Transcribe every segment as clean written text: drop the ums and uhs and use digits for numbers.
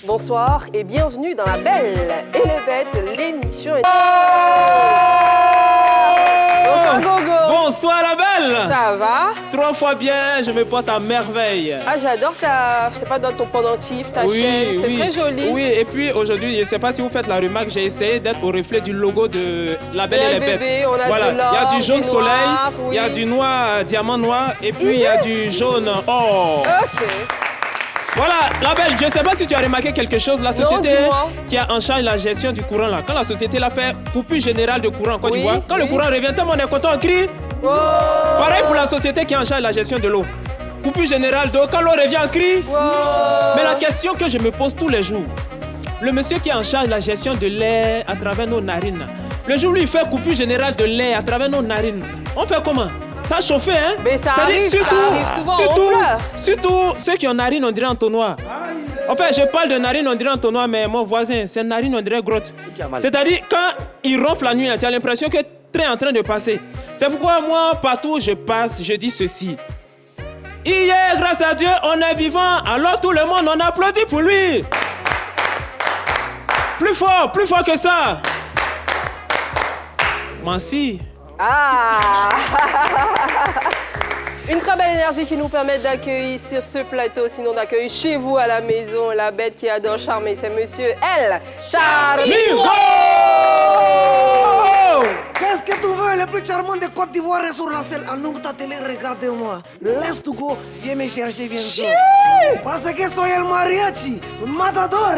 Bonsoir et bienvenue dans La Belle et les Bêtes, l'émission. Bonsoir Gogo. Bonsoir la Belle. Ça va? 3 fois bien, je me porte à merveille. Ah, j'adore ta, je sais pas, dans ton pendentif, ta chaîne, c'est très joli. Oui, et puis aujourd'hui, je ne sais pas si vous faites la remarque, j'ai essayé d'être au reflet du logo de La Belle et les Bêtes. On a voilà, de l'or, il y a du jaune du soleil, noir, il y a du noir, diamant noir, et puis il y a du jaune or. Ok. Voilà, la Belle, je ne sais pas si tu as remarqué quelque chose. La société qui a en charge la gestion du courant, là, quand la société l'a fait coupure générale de courant en Côte d'Ivoire, quand le courant revient, tout le monde est content, on crie. Wow. Pareil pour la société qui est en charge la gestion de l'eau. Coupure générale d'eau, quand l'eau revient, on crie. Wow. Mais la question que je me pose tous les jours, le monsieur qui est en charge la gestion de l'air à travers nos narines, le jour où il fait coupure générale de l'air à travers nos narines, on fait comment? Ça chauffe, hein? Mais ça arrive souvent, surtout ceux qui ont narines, on dirait entonnoir. En fait, je parle de narines, on dirait entonnoir, mais mon voisin, c'est narine, on dirait grotte. C'est-à-dire, quand il ronfle la nuit, tu as l'impression que train est en train de passer. C'est pourquoi moi, partout où je passe, je dis ceci. Hier, grâce à Dieu, on est vivant, alors tout le monde, on applaudit pour lui. Plus fort que ça. Merci. Ah. Une très belle énergie qui nous permet d'accueillir sur ce plateau, sinon d'accueillir chez vous à la maison, la bête qui adore charmer, c'est Monsieur El Charmingo. Qu'est-ce que tu veux? Le plus charmant de Côte d'Ivoire est sur la selle. Allume ta télé, regardez-moi. Let's to go. Viens me chercher bientôt. Parce que soy el mariachi, matador,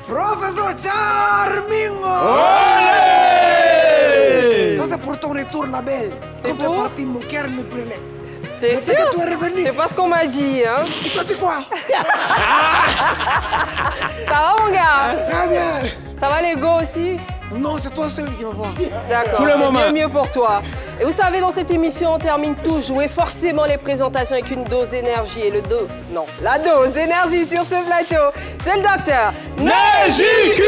professeur Charmingo. Olé! Ça c'est pour ton retour, la belle. Quand t'es parti, mon cœur me brûlait. T'es sûr? Que tu es revenu. C'est pas ce qu'on m'a dit, hein? Tu t'as dit quoi? Ça va, mon gars? Très bien. Ça va, les gars aussi? Non, c'est toi seul qui vas voir. D'accord, c'est bien mieux pour toi. Et vous savez, dans cette émission, on termine toujours et forcément les présentations avec une dose d'énergie. Et la dose d'énergie sur ce plateau, c'est le docteur Négicus.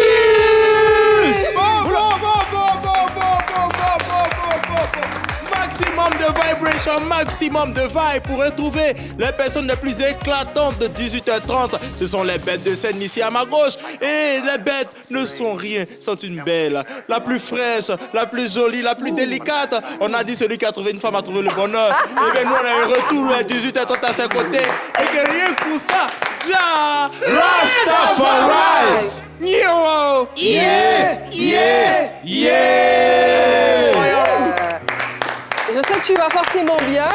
Maximum de vibration, maximum de vibe pour retrouver les personnes les plus éclatantes de 18h30. Ce sont les bêtes de scène ici à ma gauche. Et les bêtes ne sont rien sans une belle. La plus fraîche, la plus jolie, la plus délicate. On a dit celui qui a trouvé une femme a trouvé le bonheur. Et bien nous on a un retour à 18h30 à ses côtés. Et que rien que pour ça, Jah Rastafari. Yo! Yeah! Je sais que tu vas forcément bien.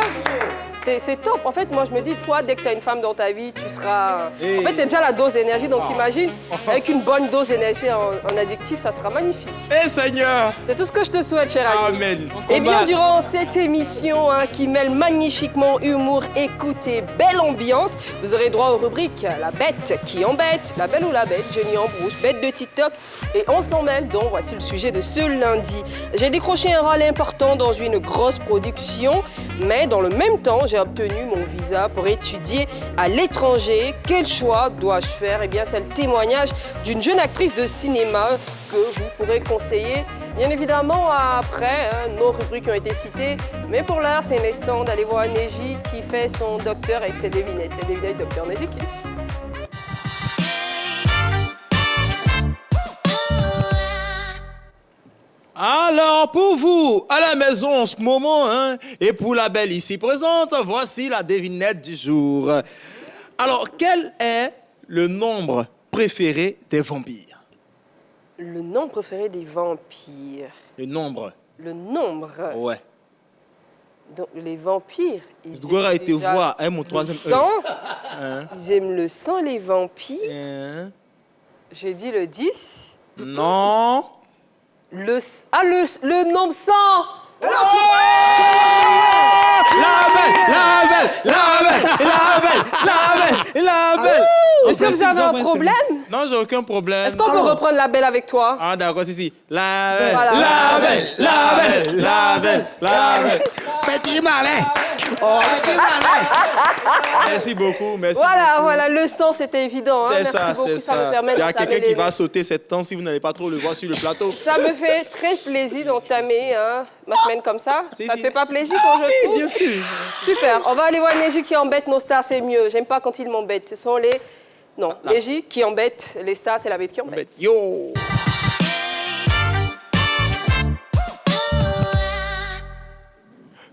C'est top. En fait, moi, je me dis, toi, dès que tu as une femme dans ta vie, tu seras... En fait, tu as déjà la dose d'énergie. Donc, imagine, avec une bonne dose d'énergie en adjectif, ça sera magnifique. Seigneur! C'est tout ce que je te souhaite, cher ami. Amen. Et bien, durant cette émission qui mêle magnifiquement humour, écoute et belle ambiance, vous aurez droit aux rubriques La Bête qui embête, La Belle ou la Bête, Jenny Embrouche, Bête de TikTok et On s'en mêle, dont voici le sujet de ce lundi. J'ai décroché un rôle important dans une grosse production, mais dans le même temps, j'ai obtenu mon visa pour étudier à l'étranger. Quel choix dois-je faire? Eh bien, c'est le témoignage d'une jeune actrice de cinéma que vous pourrez conseiller. Bien évidemment, après, nos rubriques ont été citées. Mais pour l'heure, c'est l'instant d'aller voir Neji qui fait son docteur avec ses devinettes. Les devinettes Docteur Négicus. Alors, pour vous, à la maison en ce moment, et pour la belle ici présente, voici la devinette du jour. Alors, quel est le nombre préféré des vampires? Le nombre préféré des vampires. Le nombre? Le nombre? Ouais. Donc, les vampires, ils aiment été voir, mon troisième le sang. Ils aiment le sang, les vampires. J'ai dit le 10. Non. Le nombre 100. La belle. Est-ce que vous avez un problème? Non, j'ai aucun problème. Est-ce qu'on peut reprendre la belle avec toi? Ah d'accord, si. La belle. Voilà. La belle. Petit malin. Oh, petit malin. Merci beaucoup, merci. Voilà, le sang, c'était évident. Hein. C'est merci beaucoup, ça me permet Il y a quelqu'un qui les... va sauter cette temps si vous n'allez pas trop le voir sur le plateau. Ça me fait très plaisir d'entamer ma semaine comme ça. Ça te fait pas plaisir quand je trouve? Bien sûr. Super, on va aller voir Neji qui embête nos stars, c'est mieux. J'aime pas quand ils m'embêtent. Ce sont les Non, Légie qui embête les stars, c'est la bête qui embête. Yo!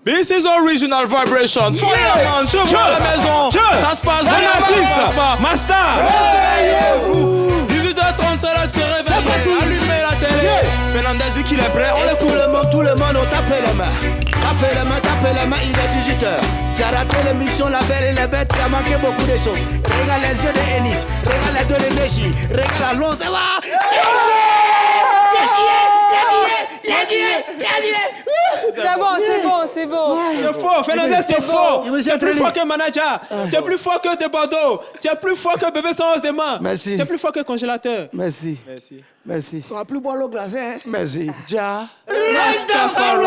This is original vibration. Fireman, je vois la maison. Ça se passe bien. Master. Réveillez-vous. 18h30, c'est là de se réveiller. Allumez la télé. Fernandez dit qu'il est prêt. On l'écoute. Tout le monde, on tape les mains. Tapez les mains, il est 18h. Tu as raté l'émission La Belle et la Bête, tu as manqué beaucoup de choses. Regarde les yeux de Ennis, regarde les deux de Méji, regarde la longue. C'est bon. C'est fort, Fernandez, c'est fort. Il vous Tu es plus entraîné. fort que manager. Tu es plus fort que de Bordeaux. Tu es plus fort que bébé sans os de main. Merci. Tu es plus fort que congélateur. Merci, Merci. merci, Tu vas plus boire l'eau glacée, hein? merci. Ja. Rastafari.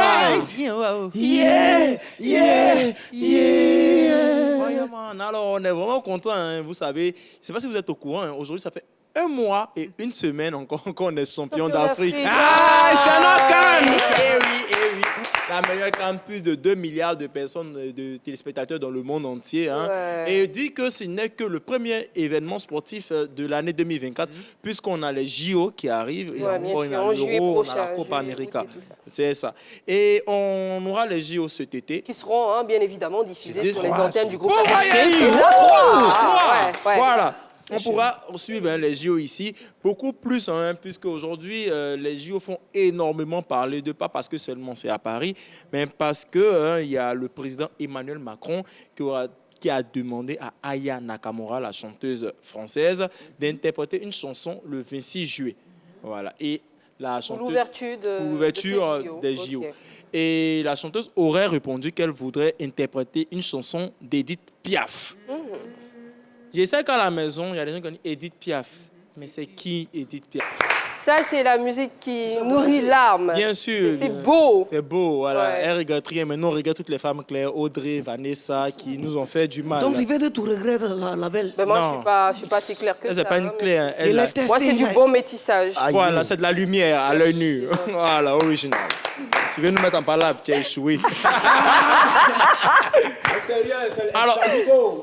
Yeah, yeah, yeah. Fireman, alors on est vraiment content, hein, vous savez. Je ne sais pas si vous êtes au courant, hein, aujourd'hui ça fait 1 mois et 1 semaine encore qu'on est champion d'Afrique. Ah, c'est notre canne. Eh oui. La meilleure canne, plus de 2 milliards de personnes, de téléspectateurs dans le monde entier. Hein. Ouais. Et dit que ce n'est que le premier événement sportif de l'année 2024, puisqu'on a les JO qui arrivent, et Ouais, bien encore, sûr, il y a en juillet l'Euro, on a la prochain, Copa juillet, América. août et tout ça. C'est ça. Et on aura les JO cet été. Qui seront hein, bien évidemment diffusés sur les Voilà. antennes du groupe Vous voyez, RTL. c'est La là, trois. Ouais. Voilà. On pourra suivre hein, les JO ici, beaucoup plus, hein, puisque aujourd'hui, les JO font énormément parler de pas parce que seulement c'est à Paris, mais parce que il y a le président Emmanuel Macron qui a demandé à Aya Nakamura, la chanteuse française, d'interpréter une chanson le 26 juillet. Voilà. Et la Pour chanteuse, l'ouverture pour l'ouverture des JO. Et la chanteuse aurait répondu qu'elle voudrait interpréter une chanson d'Edith Piaf. Je sais qu'à la maison, il y a des gens qui disent Edith Piaf. Mais c'est qui Edith Piaf? Ça, c'est la musique qui nourrit l'âme. Bien sûr. C'est beau. C'est beau, voilà. Ouais. Elle regarde rien, mais nous, on regarde toutes les femmes claires, Audrey, Vanessa, qui nous ont fait du mal. Donc, tu veux de tout regretter la belle. Ben, moi, Non. je suis pas si claire que Elle, ça. c'est pas une hein, clé. Hein. Il Elle, est testé. Moi, c'est du il a- bon métissage. voilà, c'est de la lumière à l'œil nu. Voilà, original. Tu veux nous mettre en palabre, tu as échoué. Alors,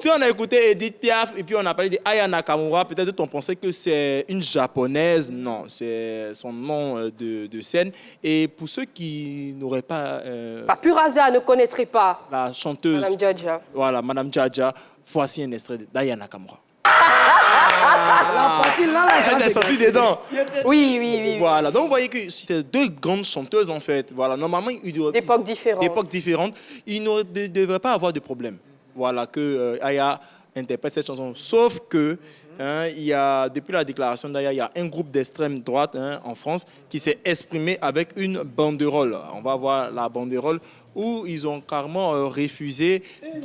si on a écouté Edith Piaf et puis on a parlé de Aya Nakamura, peut-être on pensait que c'est une japonaise. Non, c'est son nom de scène. Et pour ceux qui n'auraient pas Par pur hasard, ne connaîtrait pas la chanteuse, Madame Djadja. voilà, Madame Djadja, voici un extrait d'Aya Nakamura. La partie là, Elle ça s'est c'est sortie des dents. Oui. Voilà, donc vous voyez que c'était 2 grandes chanteuses en fait. Voilà, normalement, ils doivent... D'époques différentes. D'époques différentes. Il ne devrait pas avoir de problème. Voilà, que Aya interprète cette chanson. Sauf que, hein, il y a, depuis la déclaration d'Aya, il y a un groupe d'extrême droite hein, en France qui s'est exprimé avec une banderole. On va voir la banderole où ils ont carrément refusé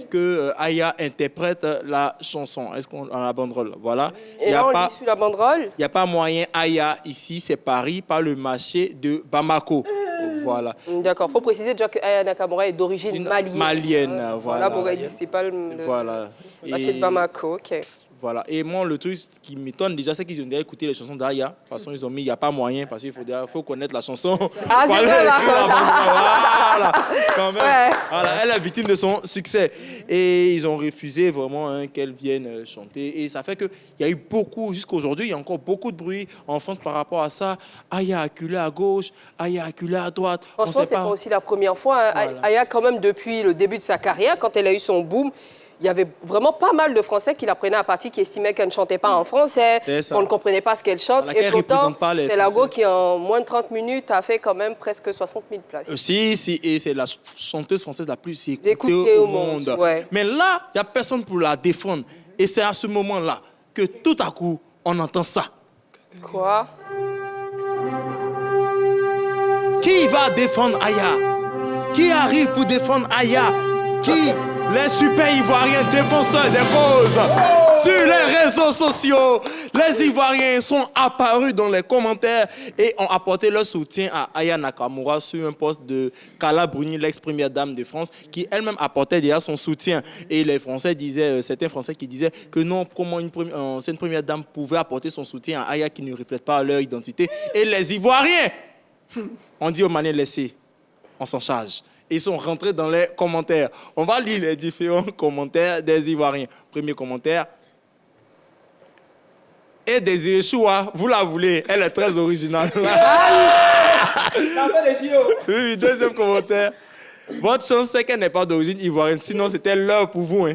que Aya interprète la chanson. Est-ce qu'on a la banderole? Voilà. Il Et y a là, on pas- lit sur la banderole. il n'y a pas moyen, Aya, ici, c'est Paris, pas le marché de Bamako. Voilà. D'accord, il faut préciser déjà que Aya Nakamura est d'origine Une malienne. malienne, Hein, voilà. pourquoi il dit c'est pas le Voilà. marché de Bamako. Ok. Voilà. Et moi, le truc qui m'étonne déjà, c'est qu'ils ont déjà écouté les chansons d'Aya. De toute façon, ils ont mis, il n'y a pas moyen, parce qu'il faut connaître la chanson. Ah, c'est Voilà, vrai, là. écrire la banderole. Voilà, quand même. Ouais. Voilà, elle est victime de son succès. Et ils ont refusé vraiment hein, qu'elle vienne chanter. Et ça fait qu'il y a eu beaucoup, jusqu'à aujourd'hui, il y a encore beaucoup de bruit en France par rapport à ça. Aya acculée à gauche, Aya acculée à droite. On Franchement, sait c'est pas aussi la première fois. Hein. Voilà. Aya, quand même, depuis le début de sa carrière, quand elle a eu son boom, il y avait vraiment pas mal de Français qui la prenaient à partie, qui estimaient qu'elle ne chantait pas en français, C'est ça. qu'on ne comprenait pas ce qu'elle chante. Voilà, qu'elle Et pourtant, représente pas les c'est la Français. go qui, en moins de 30 minutes, a fait quand même presque 60 000 places. Si, et c'est la chanteuse française la plus écoutée Écoutée au au monde, monde. ouais. Mais là, il n'y a personne pour la défendre. Et c'est à ce moment-là que tout à coup, on entend ça. Quoi? Qui va défendre Aya? Qui arrive pour défendre Aya? Qui? Les super Ivoiriens défenseurs des causes. Sur les réseaux sociaux, les Ivoiriens sont apparus dans les commentaires et ont apporté leur soutien à Aya Nakamura sur un post de Carla Bruni, l'ex-première dame de France, qui elle-même apportait déjà son soutien. Et les Français disaient, certains Français qui disaient que non, comment une ancienne première dame pouvait apporter son soutien à Aya qui ne reflète pas leur identité. Et les Ivoiriens on dit aux manières laissées, on s'en charge. Ils sont rentrés dans les commentaires. On va lire les différents commentaires des Ivoiriens. Premier commentaire. Et Désiré Choua, vous la voulez, elle est très originale. Oui, deuxième commentaire. Votre chance, c'est qu'elle n'est pas d'origine ivoirienne, sinon c'était l'heure pour vous. Hein.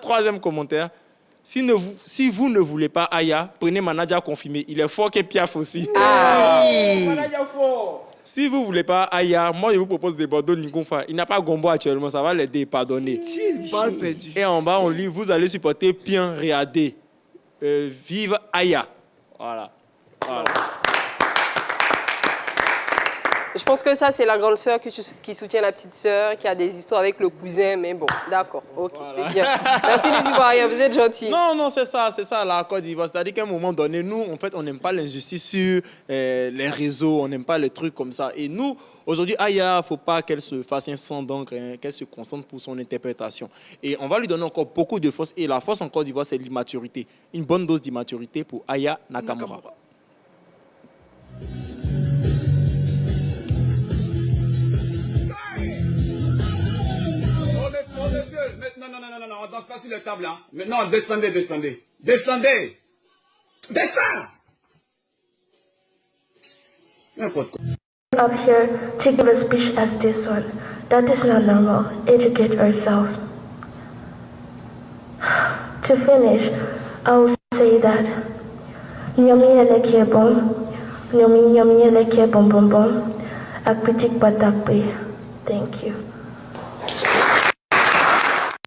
Troisième commentaire. Si vous ne voulez pas Aya, prenez Manadia confirmé. Il est fort que Piaf aussi. Manadia fort. Si vous ne voulez pas Aya, moi je vous propose des Bordeaux Linkonfa. Il n'a pas Gombo actuellement, ça va l'aider, pardonnez. Et en bas, on lit, vous allez supporter Pien Réadé. Vive Aya. Voilà. Je pense que ça, c'est la grande sœur qui soutient la petite sœur, qui a des histoires avec le cousin, mais bon, d'accord, ok, c'est bien. Merci les Ivoiriens, vous êtes gentils. Non, c'est ça, la Côte d'Ivoire. C'est-à-dire qu'à un moment donné, nous, en fait, on n'aime pas l'injustice sur les réseaux, on n'aime pas les trucs comme ça. Et nous, aujourd'hui, Aya, il ne faut pas qu'elle se fasse un sang d'encre, qu'elle se concentre pour son interprétation. Et on va lui donner encore beaucoup de force. Et la force en Côte d'Ivoire, c'est l'immaturité. Une bonne dose d'immaturité pour Aya Nakamura. Non, on danse pas sur les tables, hein. Maintenant, descendez. Descends! N'importe quoi. Up here to give a speech as this one. That is not normal. Educate ourselves. To finish, I will say that Nyomi eleke bon, Nyomi eleke bon, ak pitik batakbe. Thank you.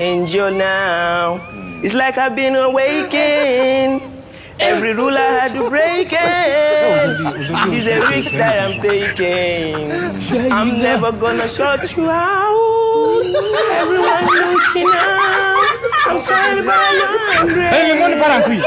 Angel now. It's like I've been awakened. Every rule I had to break it. It's a risk that I'm taking. I'm never gonna shut you out. Everyone looking out. I'm sorry, but I'm hungry.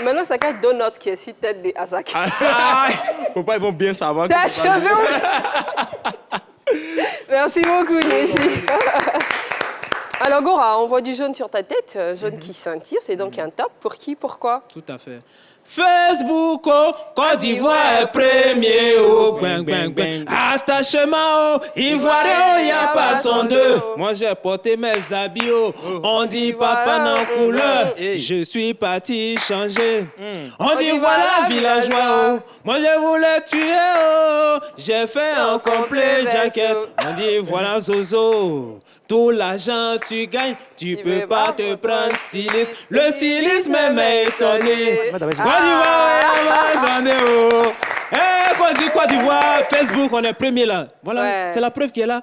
Maintenant, ça cache Donut qui est si tête de Asake. Faut pas, ils vont bien savoir. T'as cheveux. Merci beaucoup, Neji. Alors, Gora, on voit du jaune sur ta tête, jaune qui scintille. C'est donc un top. Pour qui, pourquoi? Tout à fait. Facebook, oh, Côte d'Ivoire est premier, oh, bang, bang, bang. Attachement, oh, Ivoirien, il n'y a pas son deux. Moi, j'ai porté mes habits, oh, on dit papa en couleur. Je suis parti changer. On dit voilà, villageois, oh, moi, je voulais tuer, oh, j'ai fait un complet jacket. On dit voilà, Zozo. Tout l'argent tu gagnes, tu peux pas te prendre styliste. Le stylisme m'a étonné. Côte d'Ivoire, Facebook, on est premier là. Voilà, ouais. C'est la preuve qui est là.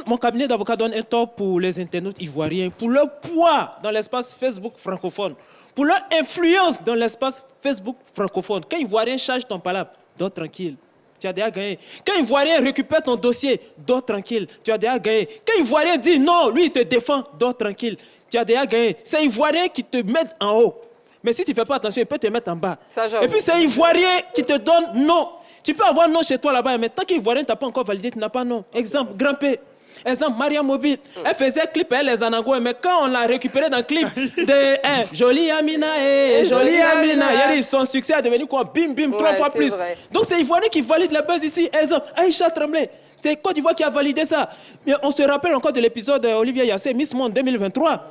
Mon cabinet d'avocat donne un top pour les internautes ivoiriens, pour leur poids dans l'espace Facebook francophone, pour leur influence dans l'espace Facebook francophone. Quand Ivoirien charge ton palabre, dors tranquille. Tu as déjà gagné. Quand Ivoirien récupère ton dossier, dors tranquille. Tu as déjà gagné. Quand Ivoirien dit non, lui il te défend, dors tranquille. Tu as déjà gagné. C'est Ivoirien qui te met en haut. Mais si tu ne fais pas attention, il peut te mettre en bas. Et puis c'est Ivoirien qui te donne non. Tu peux avoir non chez toi là-bas, mais tant qu'Ivoirien ne t'a pas encore validé, tu n'as pas non. Exemple, Grand P. Exemple, Maria Mobile. Elle faisait clip, elle les Anango, mais quand on l'a récupéré dans le clip de Jolie Amina, Jolie Amina, son succès est devenu quoi? Bim, bim, 3 fois plus. Vrai. Donc c'est Ivoirien qui valide la buzz ici. Exemple, Aïcha Tremblay. C'est Côte d'Ivoire qui a validé ça. Mais on se rappelle encore de l'épisode Olivier Yassé, Miss Monde 2023.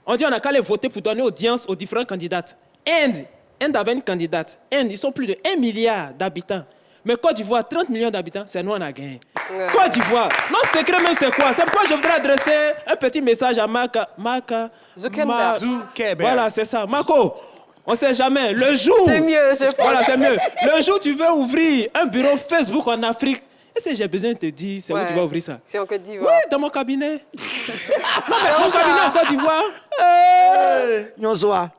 On dit on a qu'à aller voter pour donner audience aux différentes candidates. Inde avait une candidate. Ils sont plus de 1 milliard d'habitants. Mais Côte d'Ivoire, 30 millions d'habitants, c'est nous on a gagné. Côte d'Ivoire, notre secret même c'est quoi? C'est pourquoi je voudrais adresser un petit message à Mark Zuckerberg. Voilà, c'est ça. Marco, on ne sait jamais. Le jour... C'est mieux, je pense. Voilà, c'est mieux. Le jour où tu veux ouvrir un bureau Facebook en Afrique, est-ce que j'ai besoin de te dire, c'est où tu vas ouvrir ça? C'est en Côte d'Ivoire. Oui, dans mon cabinet. Mon cabinet en Côte d'Ivoire. Nyonsoa.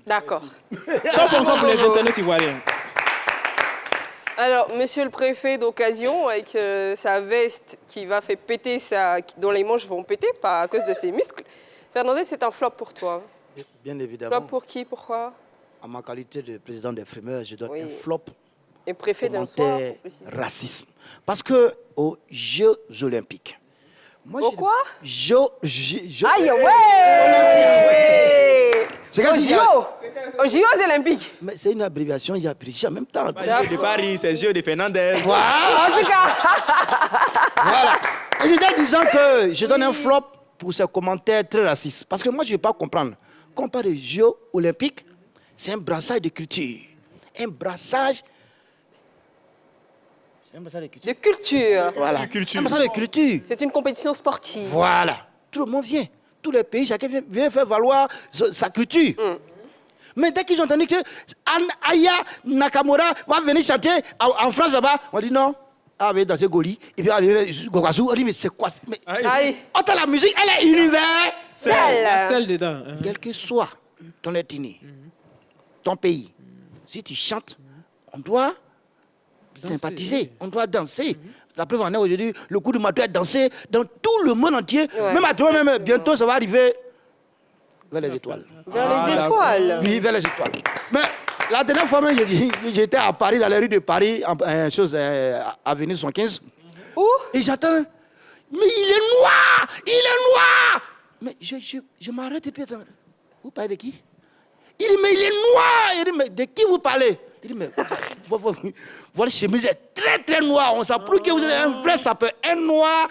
D'accord. Top encore pour les internautes ivoiriens. Alors, monsieur le préfet d'occasion, avec sa veste qui va faire péter dont les manches vont péter, pas à cause de ses muscles. Fernandez, c'est un flop pour toi. Bien évidemment. Flop pour qui? Pourquoi? En ma qualité de président des frimeurs, je donne Oui. un flop. Et préfet d'un soir, Commentaire pour préciser. racisme. Parce que aux Jeux Olympiques. Moi, Pourquoi? Jeux. Aïe, ouais! C'est Aux quand il y a- JO! Aux JO olympiques! Mais c'est une abréviation, il y a Brigitte en même temps. Jeux de Paris, c'est Jeux de Fernandez. Voilà. En tout cas, Voilà. Et j'étais disant que je donne un flop pour ces commentaires très racistes. Parce que moi, je ne vais pas comprendre. Quand on parle de Jeux Olympiques, c'est un brassage de culture. Un brassage. C'est un brassage de culture. de culture. Voilà. De culture. Un brassage de culture. C'est une compétition sportive. Voilà. Tout le monde vient. Tous les pays, chacun vient faire valoir sa culture. Mais dès qu'ils ont entendu que Aya Nakamura va venir chanter en France là-bas, on dit non. Ah, oui, dans ce Goli. Et puis, on dit, mais c'est quoi? Mais, Aïe. entends la musique, elle est universelle. La selle dedans. Hein. Quel que soit ton ethnie, ton pays, si tu chantes, on doit sympathiser, on doit danser. La preuve en est aujourd'hui, le coup de matou est dansé dans tout le monde entier. Ouais. Même à toi, même bientôt, ça va arriver vers les étoiles. Vers les étoiles. Oui, vers les étoiles. Mais la dernière fois même, j'étais à Paris, dans les rues de Paris, avenue 115. Où? Et j'attends. Mais il est noir! Il est noir! Mais je m'arrête et puis attends. Vous parlez de qui? Il dit, mais il est noir! Il dit, mais de qui vous parlez? Il dit, mais votre chemise est très très noire. On s'approuve que vous êtes un vrai sapeur. Un noir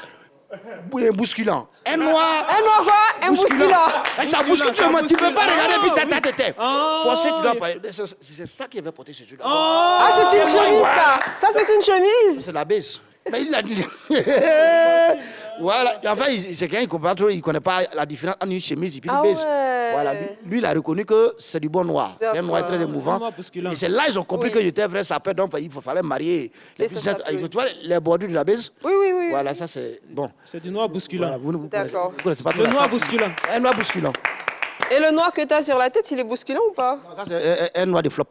bousculant. Un noir. Un noir quoi? Un bousculant. Et ça bouscule seulement. Tu ne peux pas regarder puis ta tête. Forcé, tu dois parler. C'est ça qui avait porté ce jour-là. Ah, c'est une chemise, ça. Ça, c'est une chemise. C'est la baisse. Mais il l'a dit. Voilà. Enfin, c'est quelqu'un qui ne connaît pas la différence entre une chemise et puis une baisse. Ouais. Voilà. Lui, il a reconnu que c'est du bon noir. C'est un noir très émouvant. Un noir bousculant. Et c'est là qu'ils ont compris que j'étais un vrai sapeur. Donc, il fallait marier les ça business. s'appelle. Tu vois, les bordures de la baisse. Oui. Voilà, ça c'est bon. C'est du noir bousculant. Voilà, vous D'accord. connaissez pas trop Le la noir sape. bousculant. Un noir bousculant. Et le noir que tu as sur la tête, il est bousculant ou pas? Ça, c'est un noir de flop.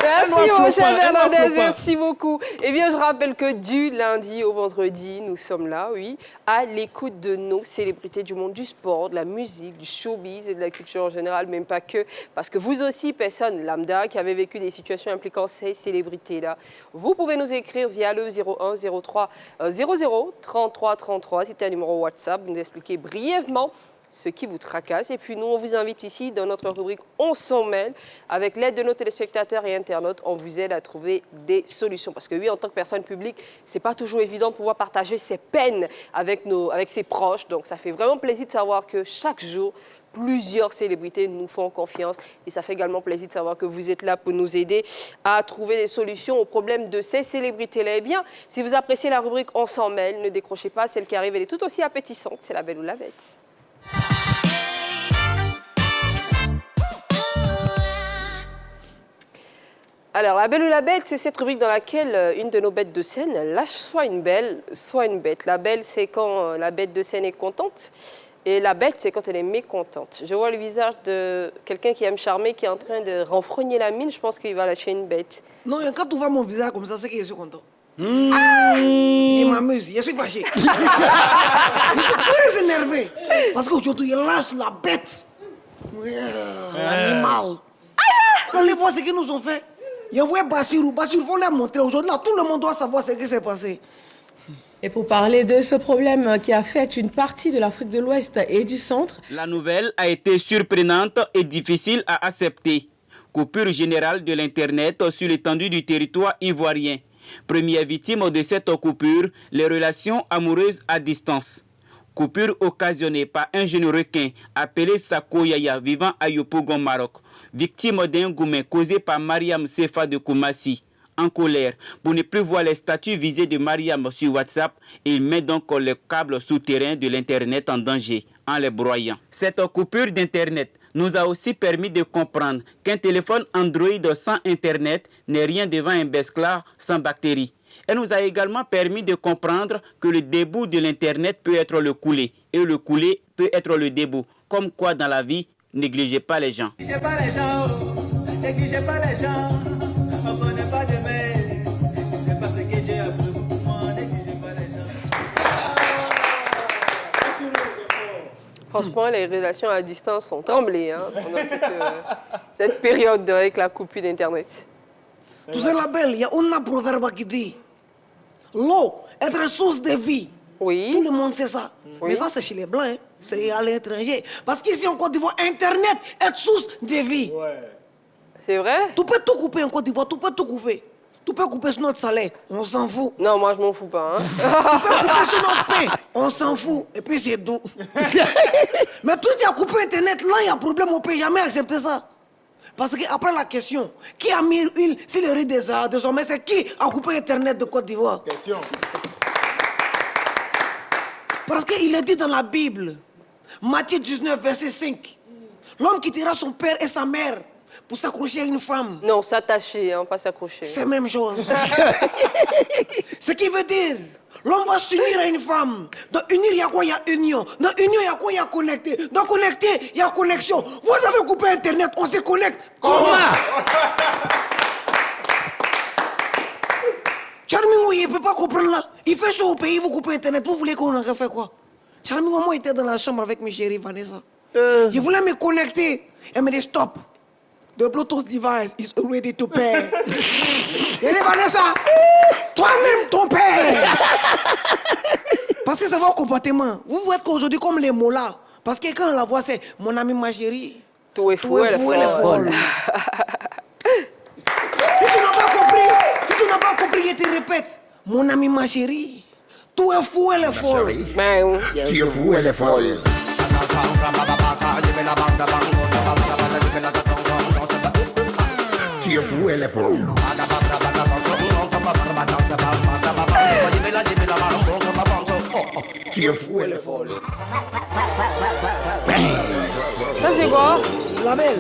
Merci, noir mon flopin, cher un noir Fernandez, flopin. merci beaucoup. Eh bien, je rappelle que du lundi au vendredi, nous sommes là, oui, à l'écoute de nos célébrités du monde du sport, de la musique, du showbiz et de la culture en général, même pas que. Parce que vous aussi, personne lambda qui avez vécu des situations impliquant ces célébrités-là, vous pouvez nous écrire via le 01 03 00 33 33. C'est un numéro WhatsApp. Vous nous expliquez brièvement ce qui vous tracasse. Et puis nous, on vous invite ici dans notre rubrique On s'en mêle. Avec l'aide de nos téléspectateurs et internautes, on vous aide à trouver des solutions. Parce que oui, en tant que personne publique, c'est pas toujours évident de pouvoir partager ses peines avec ses proches. Donc ça fait vraiment plaisir de savoir que chaque jour, plusieurs célébrités nous font confiance. Et ça fait également plaisir de savoir que vous êtes là pour nous aider à trouver des solutions aux problèmes de ces célébrités-là. Eh bien, si vous appréciez la rubrique On s'en mêle, ne décrochez pas. Celle qui arrive, elle est tout aussi appétissante. C'est La Belle ou la Bête. Alors, La Belle ou la Bête, c'est cette rubrique dans laquelle une de nos bêtes de scène lâche soit une belle, soit une bête. La belle, c'est quand la bête de scène est contente. Et la bête, c'est quand elle est mécontente. Je vois le visage de quelqu'un qui aime charmer, qui est en train de renfrogner la mine. Je pense qu'il va lâcher une bête. Non, quand tu vois mon visage comme ça, c'est que je suis content. Il m'amuse, je suis fâché. Je suis très énervé. Parce qu'aujourd'hui, il lâche la bête. L'animal. Vous allez voir ce qu'ils nous ont fait. Il envoie Bassirou. Bassirou, il faut leur montrer. Aujourd'hui, là, tout le monde doit savoir ce qui s'est passé. Et pour parler de ce problème qui affecte une partie de l'Afrique de l'Ouest et du Centre, la nouvelle a été surprenante et difficile à accepter. Coupure générale de l'Internet sur l'étendue du territoire ivoirien. Première victime de cette coupure, les relations amoureuses à distance. Coupure occasionnée par un jeune requin appelé Sako Yaya vivant à Yopougon, Maroc. Victime d'un gourmet causé par Mariam Sefa de Koumassi. En colère, pour ne plus voir les statuts visés de Mariam sur WhatsApp, il met donc les câbles souterrains de l'Internet en danger, en les broyant. Cette coupure d'Internet nous a aussi permis de comprendre qu'un téléphone Android sans Internet n'est rien devant un Besclar sans bactéries. Elle nous a également permis de comprendre que le debout de l'Internet peut être le coulé et le coulé peut être le debout. Comme quoi dans la vie, négligez pas les gens. Négligez pas les gens, négligez pas les gens, on ne connaît pas demain, c'est pas ce que Dieu a prévu pour moi, négligez pas les gens. Franchement, les relations à distance ont tremblé pendant cette période avec la coupure d'Internet. Tu sais, la belle, il y a un proverbe qui dit l'eau est une source de vie. Oui. Tout le monde sait ça. Oui. Mais ça, c'est chez les Blancs, hein. C'est à l'étranger. Parce qu'ici, en Côte d'Ivoire, Internet est source de vie. C'est vrai? Tu peux tout couper en Côte d'Ivoire, tu peux tout couper. Tu peux couper sur notre salaire, on s'en fout. Non, moi, je m'en fous pas. Tu peux couper sur notre pain, on s'en fout. Et puis, c'est doux. Mais tout ce qui a coupé Internet, là, il y a problème, on ne peut jamais accepter ça. Parce qu'après la question, qui a mis l'huile sur le riz des arts, désormais, c'est qui a coupé Internet de Côte d'Ivoire? Question. Parce qu'il est dit dans la Bible, Matthieu 19, verset 5, l'homme quittera son père et sa mère pour s'accrocher à une femme. Non, s'attacher, pas s'accrocher. C'est la même chose. Ce qui veut dire, l'homme va s'unir à une femme. Dans unir, il y a quoi? Il y a union. Dans union, il y a quoi? Il y a connecté. Dans connecté, il y a connexion. Vous avez coupé Internet, on se connecte. Comment? Charmingo, il ne peut pas comprendre là. Il fait chaud au pays, vous coupez Internet. Vous voulez qu'on en refait quoi? Charmingo, moi, était dans la chambre avec mes chéris, Vanessa. Il voulait me connecter. Elle me dit stop. The Bluetooth device is ready to pair. Et Vanessa, toi-même ton père. Parce que c'est votre comportement. Vous êtes aujourd'hui comme les mots là. Parce que quand on la voit, c'est mon ami, ma chérie. Tout est fou, elle est folle. Si tu n'as pas compris, je te répète. Mon ami, ma chérie. Tout est fou, elle est folle. Ben, Tu es fou, elle est folle. Tu es fou, elle est folle. Tu es fou, elle est folle. ça c'est quoi? La belle.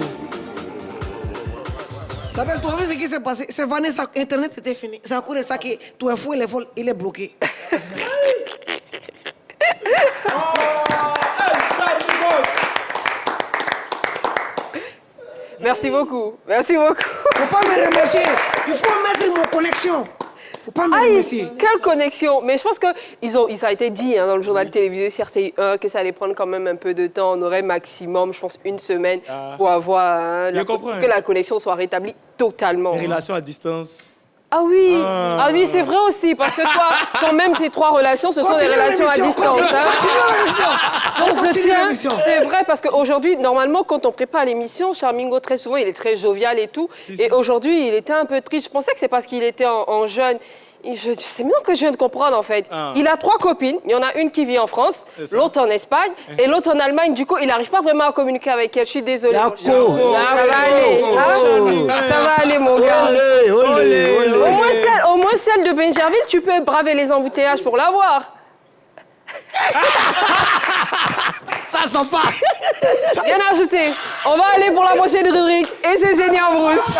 La belle, tu as vu ce qui s'est passé? C'est Vanessa, Internet était fini. C'est à cause de ça que tu es fou, elle est folle, il est bloqué. Merci beaucoup. Merci beaucoup. Faut pas me remercier. Il faut mettre mon connexion. Faut pas me remercier. Quelle connexion! Mais je pense que ça a été dit dans le journal télévisé CRTI 1 que ça allait prendre quand même un peu de temps. On aurait maximum, je pense, une semaine pour avoir que la connexion soit rétablie totalement. Les relations à distance. Ah oui, oui, c'est vrai aussi, parce que toi, quand même, tes 3 relations, ce sont des relations à distance. Donc je tiens, c'est vrai, parce qu'aujourd'hui, normalement, quand on prépare l'émission, Charmingo, très souvent, il est très jovial et tout. Et aujourd'hui, il était un peu triste. Je pensais que c'est parce qu'il était en jeune. C'est maintenant que je viens de comprendre, en fait. Il a 3 copines. Il y en a une qui vit en France, l'autre en Espagne et l'autre en Allemagne. Du coup, il n'arrive pas vraiment à communiquer avec elle. Je suis désolée. Ça va aller. Ça va aller, mon gars. Au moins celle de Benjerville, tu peux braver les embouteillages pour la voir. Ça sent pas. Rien à ajouter. On va aller pour la prochaine rubrique. Et c'est Génie en brousse.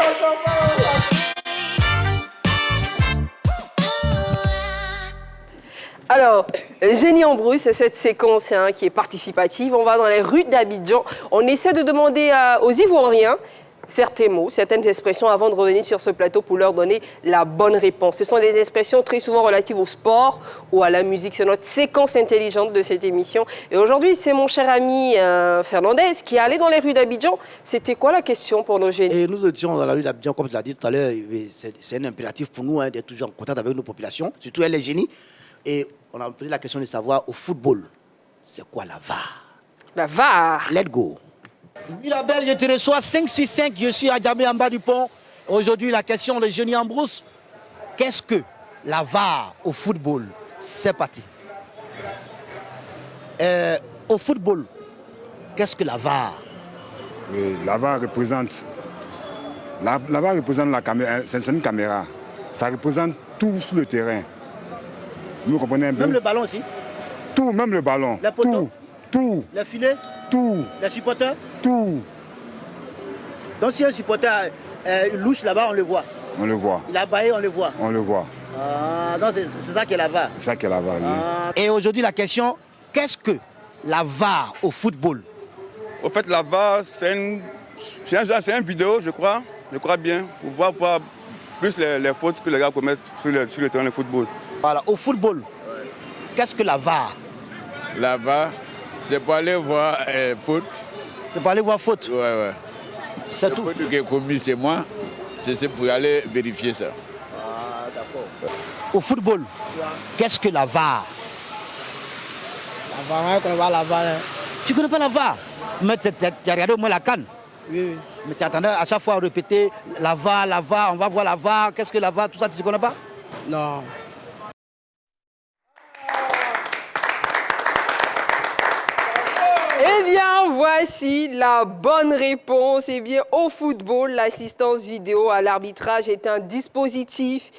Alors, Génie en brousse, c'est cette séquence qui est participative. On va dans les rues d'Abidjan. On essaie de demander aux Ivoiriens certains mots, certaines expressions avant de revenir sur ce plateau pour leur donner la bonne réponse. Ce sont des expressions très souvent relatives au sport ou à la musique. C'est notre séquence intelligente de cette émission. Et aujourd'hui, c'est mon cher ami Fernandez qui est allé dans les rues d'Abidjan. C'était quoi la question pour nos génies? Et nous étions dans la rue d'Abidjan, comme tu l'as dit tout à l'heure, c'est un impératif pour nous d'être toujours en contact avec nos populations, surtout les génies. Et on a posé la question de savoir, au football, c'est quoi la VAR? La VAR. Let's go. Oui, la belle, je te reçois 5 sur 5. Je suis à Djamé en bas du pont. Aujourd'hui, la question de Génie en brousse. Qu'est-ce que la VAR au football? C'est parti. Au football, qu'est-ce que la VAR? Oui, la VAR représente. La VAR représente la caméra. C'est une caméra. Ça représente tout sur le terrain. Vous comprenez un peu? Même le ballon aussi? Tout, même le ballon. Les poteaux? Tout. Les filets? Tout. Les supporters? Tout. Donc si un supporter louche là-bas, on le voit. On le voit. Il a baillé, on le voit. On le voit. Ah, donc c'est ça qui est la VAR. C'est ça qui est la VAR, oui. Et aujourd'hui, la question, qu'est-ce que la VAR au football? Au fait, la VAR, c'est une vidéo, je crois bien, pour voir plus les fautes que les gars commettent sur le terrain de football. Voilà, au football, qu'est-ce que la VAR? La VAR, c'est pour aller voir faute. C'est pour aller voir faute? Ouais. C'est tout. Le faute qui est commis, c'est moi, c'est pour aller vérifier ça. Ah, d'accord. Au football, qu'est-ce que la VAR? La VAR, on connaît pas la VAR. Tu connais pas la VAR? Mais tu as regardé au moins la CAN? Oui. Mais tu attendais à chaque fois répéter la VAR, on va voir la VAR, qu'est-ce que la VAR, tout ça, tu ne connais pas? Non. Eh bien, voici la bonne réponse. Eh bien, au football, l'assistance vidéo à l'arbitrage est un dispositif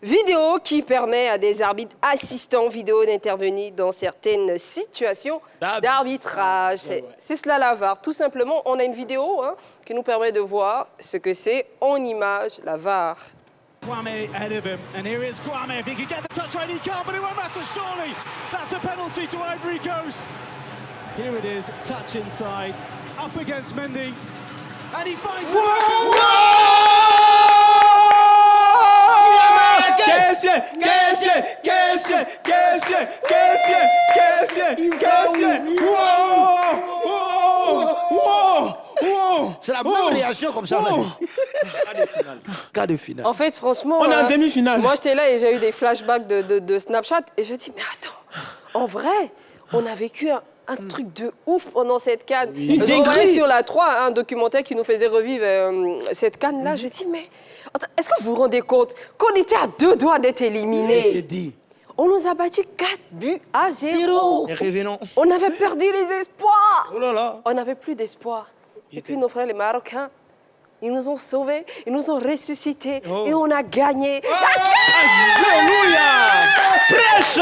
vidéo qui permet à des arbitres assistants vidéo d'intervenir dans certaines situations d'arbitrage. C'est cela la VAR. Tout simplement, on a une vidéo qui nous permet de voir ce que c'est en image, la VAR. Kwame ahead of him, and here is Kwame. If he can get the touch right, he can, but it won't matter, surely. That's a penalty to Ivory Coast. Here it is, touch inside, up against Mendy, and he finds the... C'est la même réaction comme ça. Cas de finale. En fait, franchement... On est en demi-finale. Moi, j'étais là et j'ai eu des flashbacks de Snapchat. Et je me dis, mais attends, en vrai, on a vécu un truc de ouf pendant cette CAN. Je regardais sur la 3 un documentaire qui nous faisait revivre cette CAN-là. Je dis, mais est-ce que vous vous rendez compte qu'on était à 2 doigts d'être éliminés? On nous a battu 4-0. Et revenons. On avait perdu les espoirs. Oh là là. On n'avait plus d'espoir. Et puis nos frères les Marocains, ils nous ont sauvés, ils nous ont ressuscités et on a gagné. Alléluia! Prêche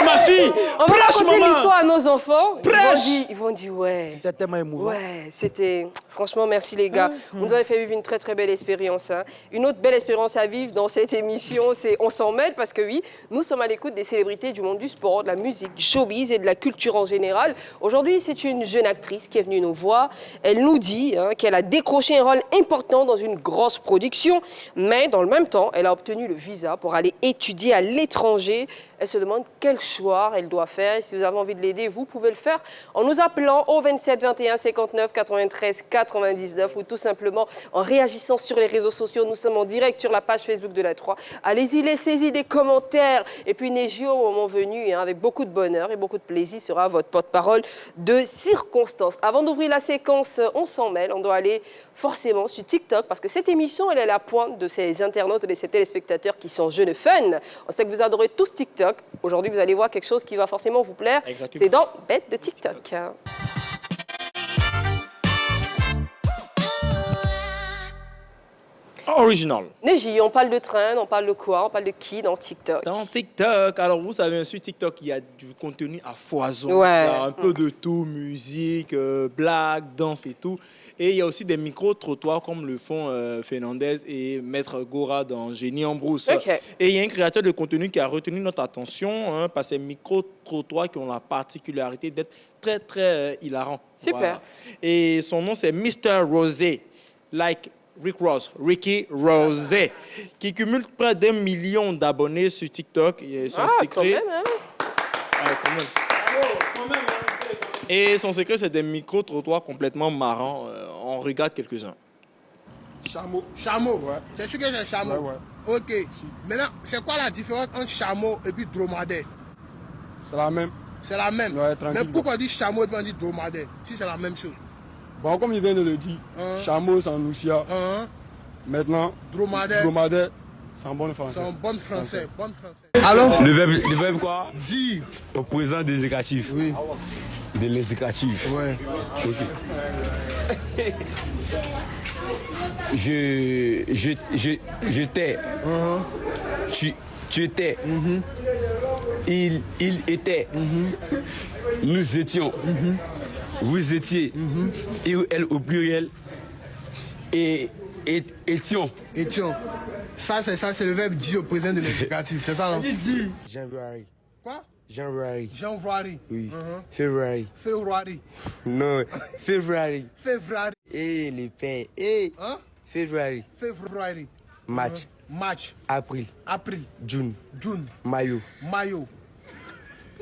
ma fille! On va Prêche raconter maman! l'histoire à nos enfants. Prêche! Ils vont dire ouais. C'était tellement émouvant. Ouais, c'était... Franchement, merci les gars. Vous nous avez fait vivre une très très belle expérience. Une autre belle expérience à vivre dans cette émission, c'est On s'en mêle parce que oui, nous sommes à l'écoute des célébrités du monde du sport, de la musique, du showbiz et de la culture en général. Aujourd'hui, c'est une jeune actrice qui est venue nous voir. Elle nous dit qu'elle a décroché un rôle important dans une grosse production, mais dans le même temps, elle a obtenu le visa pour aller étudier à l'étranger. Elle se demande quel choix elle doit faire. Et si vous avez envie de l'aider, vous pouvez le faire en nous appelant au 27 21 59 93 99 ou tout simplement en réagissant sur les réseaux sociaux. Nous sommes en direct sur la page Facebook de la 3. Allez-y, laissez-y des commentaires. Et puis Neji, au moment venu, avec beaucoup de bonheur et beaucoup de plaisir, sera votre porte-parole de circonstance. Avant d'ouvrir la séquence On s'en mêle, on doit aller forcément sur TikTok parce que cette émission, elle est à la pointe de ces internautes et de ces téléspectateurs qui sont jeunes fun. On sait que vous adorez tous TikTok. Aujourd'hui, vous allez voir quelque chose qui va forcément vous plaire. C'est dans Bête de TikTok. Original. Neji, on parle de train, on parle de quoi? On parle de qui dans TikTok? Dans TikTok, alors vous savez, sur TikTok, il y a du contenu à foison. Ouais. Il y a un peu de tout, musique, blague, danse et tout. Et il y a aussi des micro-trottoirs comme le font Fernandez et Maître Gora dans Génie en brousse. Okay. Et il y a un créateur de contenu qui a retenu notre attention par ces micro-trottoirs qui ont la particularité d'être très, très hilarants. Super. Voilà. Et son nom, c'est Mr. Rosé. Like Ricky Rosé, qui cumule près d'1 million d'abonnés sur TikTok. Et son secret... quand même, hein? Quand même. Et son secret, c'est des micro-trottoirs complètement marrants. On regarde quelques-uns. Chameau. Ouais. C'est sûr que c'est un chameau. Ouais. Ok. Maintenant, c'est quoi la différence entre chameau et puis dromadaire? C'est la même. C'est la même. Ouais, mais pourquoi on dit chameau et puis on dit dromadaire? Si c'est la même chose. Bon, comme il vient de le dire, chameau, c'est en Lucia. Maintenant, dromadaire, c'est en bon français. C'est en bon français. Bon français. Alors le verbe quoi? Dire. Au présent des indicatifs. Oui. De l'indicatif. Ouais. Ok. Je t'ai. Tu étais. Il était. Nous étions. Vous étiez. Et elle au pluriel. Et Étion. Étion. Ça, c'est le verbe dit au présent de l'indicatif. C'est ça, non? Dit. January. Quoi? January. January. Oui. February. February. Non, February. February. Et le pain. Et. Hein? February. February. March. March. April. April. June. June. Mayo. Mayo.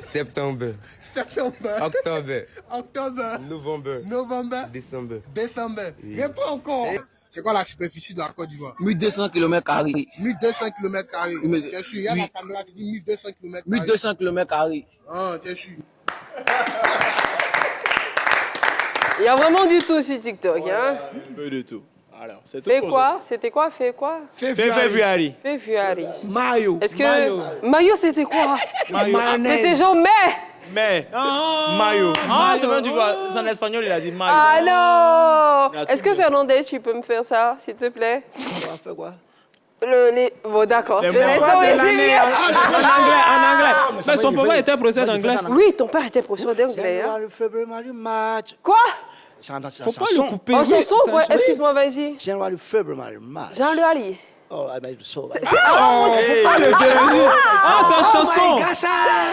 Septembre. Septembre. Octobre. Octobre. Novembre. Novembre. Décembre. Décembre. Réponds encore. C'est quoi la superficie de la Côte d'Ivoire? 1200 km². 1200 km². Mais- T'es sûr? Il y a oui. la caméra qui dit 1200 km². 1200 km². Ah, t'es sûr? Il y a vraiment du tout sur TikTok, hein? Un peu de tout. Alors, c'est tout Fais pour quoi? C'était quoi? Fais quoi? February. February. Mayo. Est-ce que... Mayo, c'était quoi? Mayonnaise. C'était genre mai. Mais, mayo. Ah, c'est vrai, tu vois, c'est en espagnol, il a dit mayo. Ah non! Il a Est-ce tout que dit. Fernandez, tu peux me faire ça, s'il te plaît? On va faire quoi? Bon, d'accord. Les Je laisse mois tomber, de c'est l'année. mieux. En anglais. Mais son papa était professeur d'anglais. Oui, ton père était professeur d'anglais. Hein? January, February, March. Quoi? C'est dans la Faut pas chanson. le couper. En Oui, chanson? c'est un Ouais, chanson. excuse-moi, vas-y. January, February, March. Jean Le Ali. Oh, I made so. Ah, le dernier. Ah, c'est une chanson.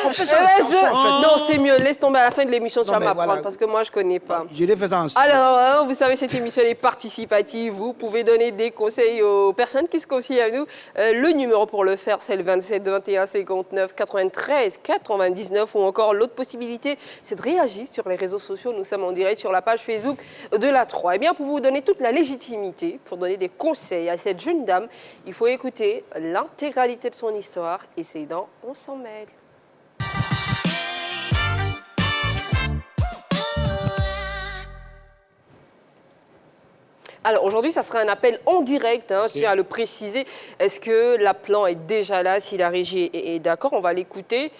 On fait ça Eh en ben, chanson, en fait. Non, c'est mieux. Laisse tomber à la fin de l'émission, tu Non, vas mais m'apprendre voilà. parce que moi, je connais pas. Je l'ai fait en Alors, vous savez, cette émission est participative. Vous pouvez donner des conseils aux personnes qui se confient à nous. Le numéro pour le faire, c'est le 27 21 59 93 99. Ou encore, l'autre possibilité, c'est de réagir sur les réseaux sociaux. Nous sommes en direct sur la page Facebook de la 3. Eh bien, pour vous donner toute la légitimité, pour donner des conseils à cette jeune dame, il faut écouter l'intégralité de son histoire. Et c'est dans On s'en mêle. Alors aujourd'hui, ça sera un appel en direct, hein, je tiens à le préciser. Est-ce que l'appelant est déjà là, si la régie est d'accord? On va l'écouter.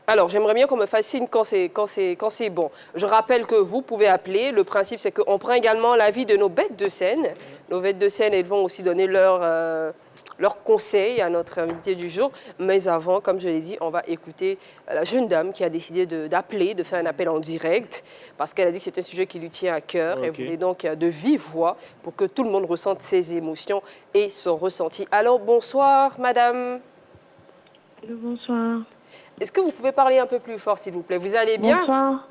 Alors, j'aimerais bien qu'on me fasse signe quand c'est bon. Je rappelle que vous pouvez appeler. Le principe, c'est qu'on prend également l'avis de nos bêtes de scène. Nos bêtes de scène, elles vont aussi donner leurs conseils à notre invité du jour. Mais avant, comme je l'ai dit, on va écouter la jeune dame qui a décidé d'appeler, de faire un appel en direct, parce qu'elle a dit que c'était un sujet qui lui tient à cœur. Ok. Elle voulait donc de vive voix pour que tout le monde ressente ses émotions et son ressenti. Alors, bonsoir, madame. Bonsoir. Est-ce que vous pouvez parler un peu plus fort, s'il vous plaît? Vous allez bien? Bonsoir.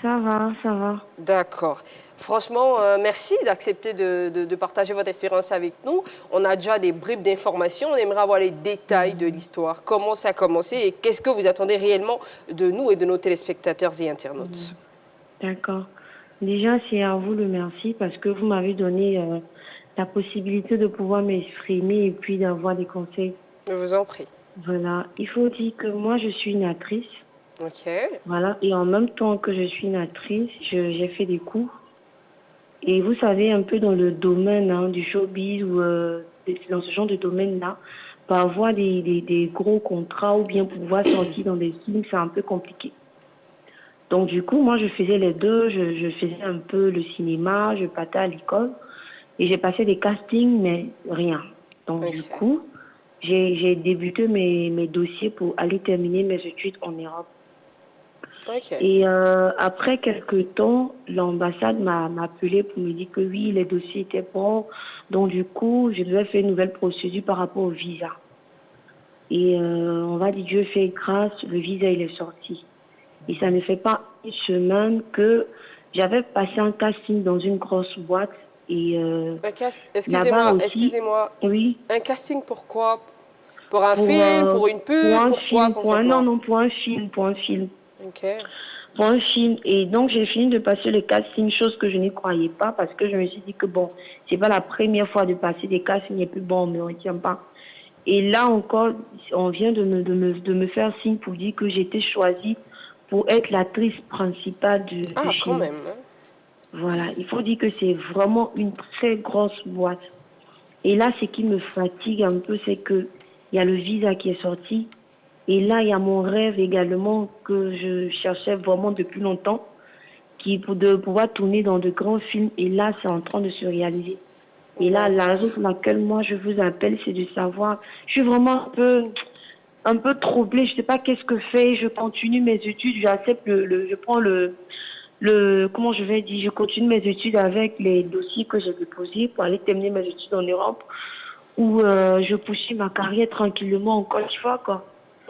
Ça va, ça va. D'accord. Franchement, merci d'accepter de partager votre expérience avec nous. On a déjà des bribes d'informations. On aimerait avoir les détails de l'histoire. Comment ça a commencé et qu'est-ce que vous attendez réellement de nous et de nos téléspectateurs et internautes? D'accord. Déjà, c'est à vous le merci parce que vous m'avez donné la possibilité de pouvoir m'exprimer et puis d'avoir des conseils. Je vous en prie. Voilà. Il faut dire que moi, je suis une actrice. OK. Voilà. Et en même temps que je suis une actrice, j'ai fait des cours. Et vous savez, un peu dans le domaine hein, du showbiz ou dans ce genre de domaine-là, pour avoir des gros contrats ou bien pouvoir sortir dans des films, c'est un peu compliqué. Donc du coup, moi, je faisais les deux. Je faisais un peu le cinéma, je partais à l'école. Et j'ai passé des castings, mais rien. Donc du coup, j'ai débuté mes dossiers pour aller terminer mes études en Europe. OK. Et après quelques temps, l'ambassade m'a appelé pour me dire que oui, les dossiers étaient bons. Donc du coup, je devais faire une nouvelle procédure par rapport au visa. Et on va dire Dieu fait grâce, le visa il est sorti. Et ça ne fait pas une semaine que j'avais passé un casting dans une grosse boîte. Et là-bas aussi- Excusez-moi. Oui. Un casting pourquoi? Pour un film, pour une pub, pour un pourquoi film, concrètement? non, pour un film. OK. Pour un film. Et donc, j'ai fini de passer le casting, chose que je n'y croyais pas, parce que je me suis dit que bon, c'est pas la première fois de passer des castings, et puis bon, on me retient pas. Et là encore, on vient de me faire signe pour dire que j'étais choisie pour être l'actrice principale du Ah, film. quand même. hein. Voilà, il faut dire que c'est vraiment une très grosse boîte. Et là, ce qui me fatigue un peu, c'est que il y a le visa qui est sorti. Et là, il y a mon rêve également que je cherchais vraiment depuis longtemps, de pouvoir tourner dans de grands films. Et là, c'est en train de se réaliser. Et là, la raison pour laquelle moi je vous appelle, c'est de savoir, je suis vraiment un peu troublée. Je sais pas qu'est-ce que faire. Je continue mes études, j'accepte je prends le comment je vais dire, je continue mes études avec les dossiers que j'ai déposés pour aller terminer mes études en Europe, où je poursuis ma carrière tranquillement en Côte d'Ivoire, quoi.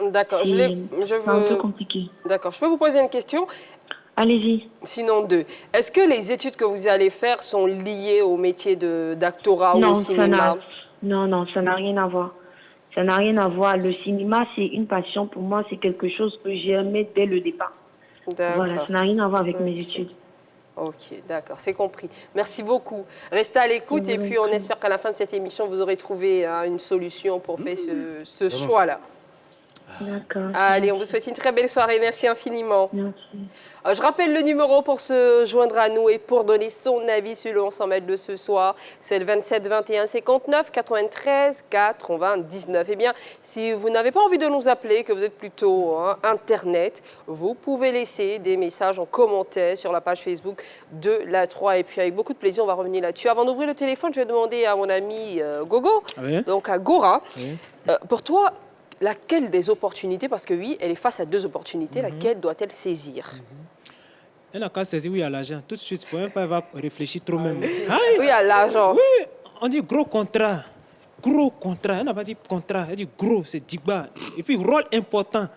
D'accord, C'est un peu compliqué. D'accord, je peux vous poser une question? Allez-y. Sinon deux. Est-ce que les études que vous allez faire sont liées au métier d'actorat ou au cinéma? Non, ça n'a rien à voir. Ça n'a rien à voir. Le cinéma, c'est une passion pour moi, c'est quelque chose que j'ai aimé dès le départ. Voilà, ça n'a rien à voir avec mes études. Ok, d'accord, c'est compris. Merci beaucoup. Restez à l'écoute et puis on espère qu'à la fin de cette émission, vous aurez trouvé une solution pour faire ce choix-là. D'accord. Allez, on vous souhaite une très belle soirée. Merci infiniment. Merci. Je rappelle le numéro pour se joindre à nous et pour donner son avis sur le 100 mètres de ce soir. C'est le 27 21 59 93 99. Eh bien, si vous n'avez pas envie de nous appeler, que vous êtes plutôt Internet, vous pouvez laisser des messages en commentaire sur la page Facebook de la 3. Et puis, avec beaucoup de plaisir, on va revenir là-dessus. Avant d'ouvrir le téléphone, je vais demander à mon ami Gogo, donc à Gora, pour toi, laquelle des opportunités, parce que oui, elle est face à deux opportunités, laquelle doit-elle saisir? Elle n'a qu'à saisir, oui, à l'argent. Tout de suite, il ne faut même pas réfléchir trop même. Oui, à l'argent. Oui, on dit gros contrat. Gros contrat. Elle n'a pas dit contrat, elle dit gros, c'est Digba. Et puis, rôle important.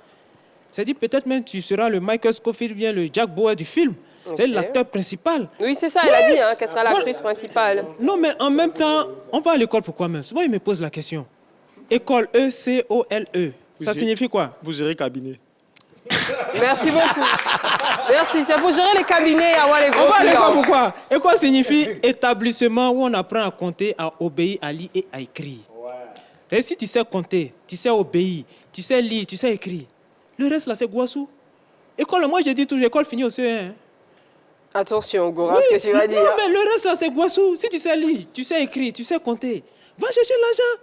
C'est-à-dire, peut-être même tu seras le Michael Scofield, bien le Jack Bauer du film. C'est l'acteur principal. Oui, c'est ça, elle a dit qu'elle sera l'actrice principale. Non, mais en même temps, on va à l'école pourquoi même? Souvent, il me pose la question. École, E-C-O-L-E. Ça signifie quoi? Vous gérez cabinet. Merci beaucoup. Merci. C'est pour gérer les cabinets et avoir les gros clients. On va à l'école clients. pourquoi? Et quoi signifie établissement où on apprend à compter, à obéir, à lire et à écrire? Et si tu sais compter, tu sais obéir, tu sais lire, tu sais écrire, le reste là, c'est Guassou. École, moi je dis toujours, école finie au CE1. Attention, Gora, ce que tu vas dire. Non, mais le reste là, c'est Guassou. Si tu sais lire, tu sais écrire, tu sais compter, va chercher l'argent.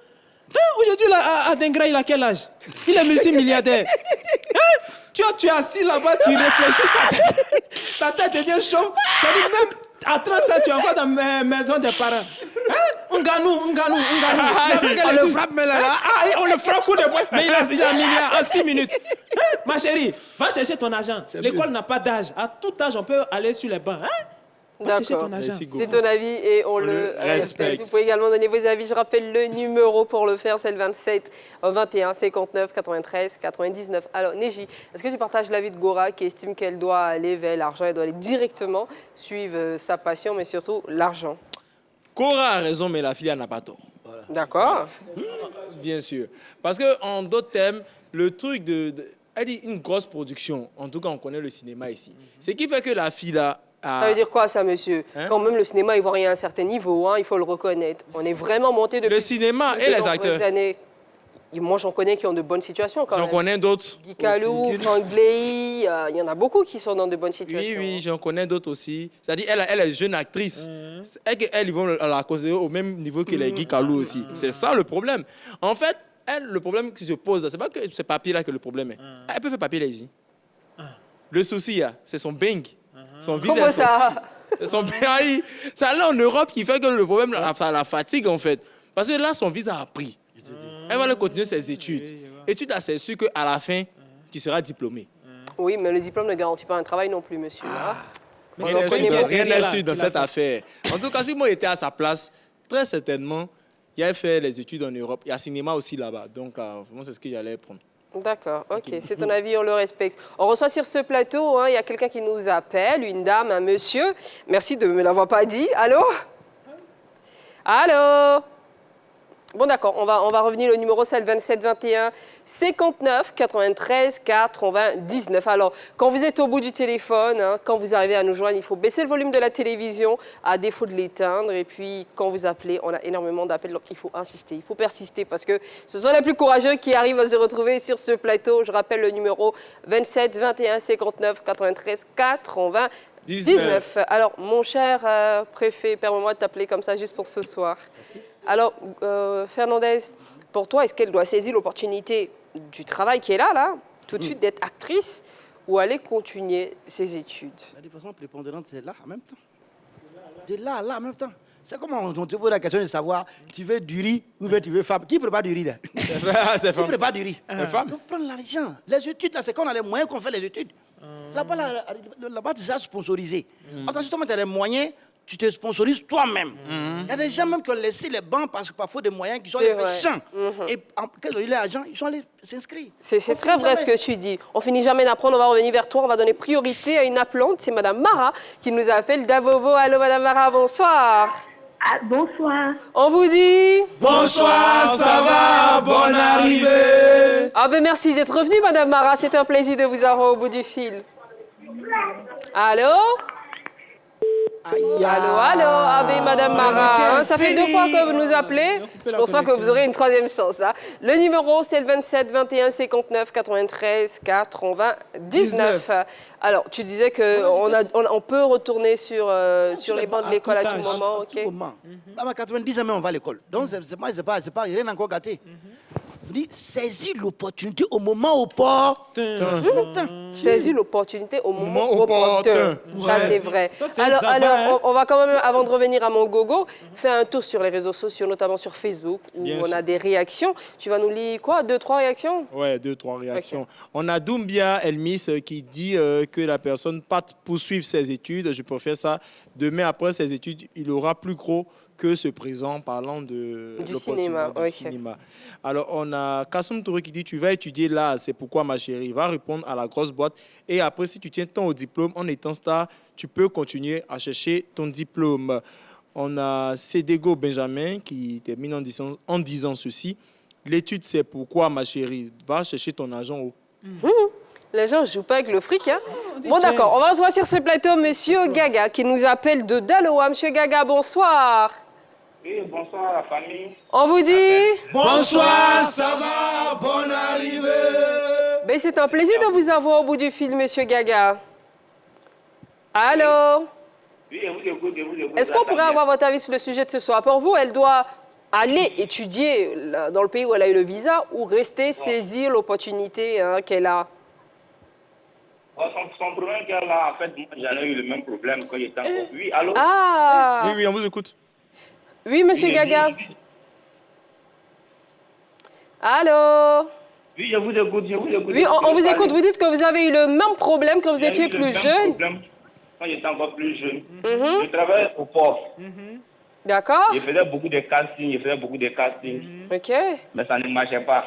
Aujourd'hui, à Dengra, il a quel âge? Il est multimilliardaire. Tu es assis là-bas, tu réfléchis, ta tête devient chaude. C'est-à-dire même à 30 ans, tu es encore dans la maison des parents. On gagne. On le frappe, mais là. On le frappe coup de poing. Mais il a 6 milliards en 6 minutes. Ma chérie, va chercher ton argent. L'école n'a pas d'âge. À tout âge, on peut aller sur les bancs. D'accord, c'est ton avis et on le respecte. Vous pouvez également donner vos avis. Je rappelle le numéro pour le faire, c'est le 27 21 59 93 99. Alors, Neji, est-ce que tu partages l'avis de Gora qui estime qu'elle doit aller vers l'argent, elle doit aller directement suivre sa passion, mais surtout l'argent? Gora a raison, mais la fille n'a pas tort. Voilà. D'accord. Bien sûr. Parce qu'en d'autres termes, le truc elle dit une grosse production, en tout cas on connaît le cinéma ici. Ce qui fait que la fille là, ça veut dire quoi, ça, monsieur? Quand même, le cinéma ivoirien à un certain niveau, il faut le reconnaître. On est vraiment monté depuis... Le cinéma et les acteurs. Années. Moi, j'en connais qui ont de bonnes situations, quand même. J'en connais d'autres. Guy Calou, Franck Bley, il y en a beaucoup qui sont dans de bonnes situations. Oui, j'en connais d'autres aussi. C'est-à-dire, elle est jeune actrice. Elles vont la considérer au même niveau que les Guy Calou aussi. C'est ça, le problème. En fait, le problème qui se pose, c'est pas que ce papier-là que le problème est. Elle peut faire papier là, ici. Le souci, c'est son bing. Son visage. Comment ça? Son pays. C'est là en Europe qui fait que le problème, la fatigue en fait. Parce que là, son visa a pris. Elle va aller continuer ses études. Et tu t'assures sûr qu'à la fin, tu seras diplômé. Oui, mais le diplôme ne garantit pas un travail non plus, monsieur. Rien n'est sûr dans cette affaire. En tout cas, si moi j'étais à sa place, très certainement, il allait faire les études en Europe. Il y a cinéma aussi là-bas. Donc, vraiment, c'est ce que j'allais prendre. D'accord, ok, c'est ton avis, on le respecte. On reçoit sur ce plateau, il y a quelqu'un qui nous appelle, une dame, un monsieur. Merci de ne me l'avoir pas dit. Allô? Allô? Bon, d'accord, on va revenir. Le numéro, c'est le 27 21 59 93 99. Alors, quand vous êtes au bout du téléphone, quand vous arrivez à nous joindre, il faut baisser le volume de la télévision, à défaut de l'éteindre. Et puis, quand vous appelez, on a énormément d'appels, donc il faut insister, il faut persister, parce que ce sont les plus courageux qui arrivent à se retrouver sur ce plateau. Je rappelle le numéro 27 21 59 93 99. Alors, mon cher préfet, permets-moi de t'appeler comme ça juste pour ce soir. Merci. Alors, Fernandez, pour toi, est-ce qu'elle doit saisir l'opportunité du travail qui est là, tout de suite, d'être actrice, ou aller continuer ses études? De façon prépondérante, c'est là en même temps. De là en même temps. C'est comme on te pose la question de savoir, tu veux du riz ou bien tu veux femme. Qui prépare du riz là? C'est femme. Qui prépare du riz? Une femme. Donc prendre l'argent. Les études là, c'est quand on a les moyens qu'on fait les études. Là-bas, déjà sponsorisé. Attention, toi, tu as les moyens, tu te sponsorises toi-même. Il y a des gens même qui ont laissé les bancs parce que parfois des moyens qui sont allés faire chiant. Et quand ils ont eu l'argent, ils sont allés s'inscrire. C'est très vrai ce que tu dis. On finit jamais d'apprendre, on va revenir vers toi, on va donner priorité à une appelante. C'est Madame Mara qui nous appelle d'Abobo. Allô Madame Mara, bonsoir. Ah, bonsoir. On vous dit bonsoir, ça va, bonne arrivée. Ah ben merci d'être revenue Madame Mara, c'est un plaisir de vous avoir au bout du fil. Allô? Allô? Ah ben Madame Mara, ça fait 2 fois que vous nous appelez. Je pense pas que vous aurez une 3e chance. Hein. Le numéro, c'est le 27 21 59 93 99. Alors, tu disais qu'on peut retourner sur les bancs de l'école à tout moment, ok? Là, à 90 ans, on va à l'école. Donc, c'est pas rien encore gâté. Vous dites, saisis l'opportunité au moment opportun. Saisis l'opportunité au moment opportun. Ça, c'est vrai. Alors, on va quand même, avant de revenir à mon gogo, faire un tour sur les réseaux sociaux, notamment sur Facebook, où on a des réactions. Tu vas nous lire quoi? 2-3 réactions? Ouais, 2-3 réactions. Okay. On a Doumbia Elmis qui dit que la personne parte poursuivre ses études. Je préfère ça. Demain, après ses études, il aura plus gros que ce présent, parlant du cinéma. Alors, on a Kassoum Touré qui dit, tu vas étudier là, c'est pourquoi ma chérie, va répondre à la grosse boîte. Et après, si tu tiens ton au diplôme, en étant star, tu peux continuer à chercher ton diplôme. On a Cédégo Benjamin qui termine en disant ceci, l'étude, c'est pourquoi ma chérie, va chercher ton argent au... Les gens ne jouent pas avec le fric, hein? Bon, d'accord. On va recevoir sur ce plateau Monsieur Gaga qui nous appelle de Daloa. Monsieur Gaga, bonsoir. Oui, bonsoir la famille. On vous dit bonsoir, ça va, bonne arrivée. Ben, c'est un plaisir de vous avoir au bout du fil, Monsieur Gaga. Allô? Oui, vous écoute. Est-ce qu'on pourrait avoir votre avis sur le sujet de ce soir? Pour vous, elle doit aller étudier dans le pays où elle a eu le visa ou rester saisir l'opportunité qu'elle a? Son problème qu'elle a, en fait, moi, j'en ai eu le même problème quand j'étais en cours. Oui, allô? Ah! Oui, on vous écoute. Oui, Monsieur Gaga. Allô? Oui, je vous écoute. Oui, on vous écoute. Vous dites que vous avez eu le même problème quand vous étiez plus jeune. Quand j'étais encore plus jeune. Je travaillais au port. D'accord. Je faisais beaucoup de castings. OK. Mais ça ne marchait pas.